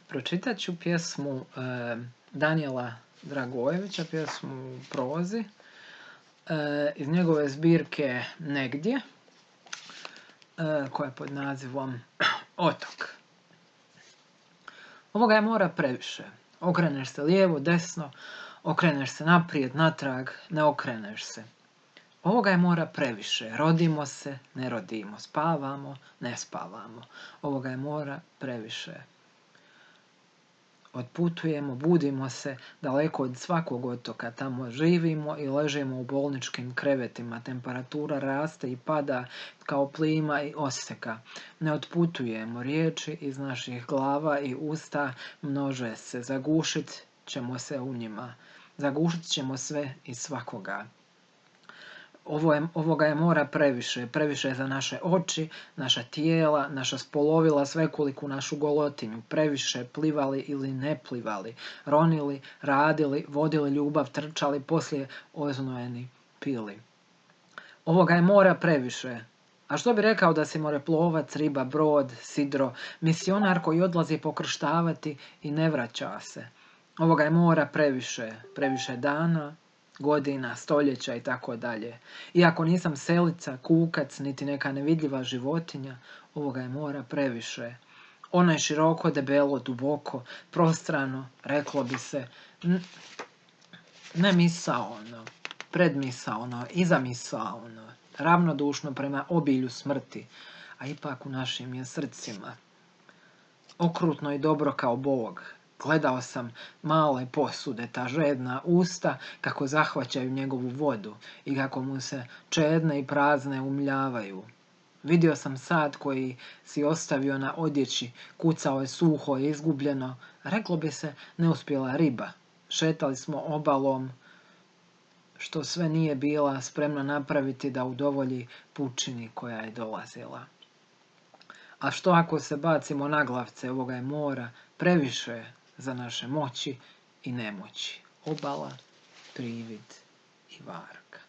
Pročitat ću pjesmu Danijela Dragojevića, pjesmu u prozi, iz njegove zbirke Negdje, koja je pod nazivom Otok. Ovoga je mora previše. Okreneš se lijevo, desno, okreneš se naprijed, natrag, ne okreneš se. Ovoga je mora previše. Rodimo se, ne rodimo. Spavamo, ne spavamo. Ovoga je mora previše. Otputujemo, budimo se daleko od svakog otoka. Tamo živimo i ležimo u bolničkim krevetima. Temperatura raste i pada kao plima i oseka. Ne otputujemo. Riječi iz naših glava i usta množe se. Zagušit ćemo se u njima. Zagušit ćemo sve i svakoga. Ovoga je mora previše. Previše za naše oči, naša tijela, naša spolovila, svekoliku našu golotinju. Previše plivali ili ne plivali. Ronili, radili, vodili ljubav, trčali, poslije oznojeni pili. Ovoga je mora previše. A što bi rekao da si moreplovac, riba, brod, sidro, misionar koji odlazi pokrštavati i ne vraća se. Ovoga je mora previše. Previše dana, godina, stoljeća i tako dalje. Iako nisam selica, kukac, niti neka nevidljiva životinja, ovoga je mora previše. Ono je široko, debelo, duboko, prostrano, reklo bi se, ne misaono, predmisaono, izamisaono, ravnodušno prema obilju smrti, a ipak u našim je srcima. Okrutno i dobro kao Bog. Gledao sam male posude, ta žedna usta, kako zahvaćaju njegovu vodu i kako mu se čedne i prazne umljavaju. Vidio sam sad koji si ostavio na odjeći, kucao je suho i izgubljeno, reklo bi se neuspjela riba. Šetali smo obalom, što sve nije bila spremna napraviti da udovolji pučini koja je dolazila. A što ako se bacimo na glavce, ovoga je mora previše za naše moći i nemoći. Obala, privid i varka.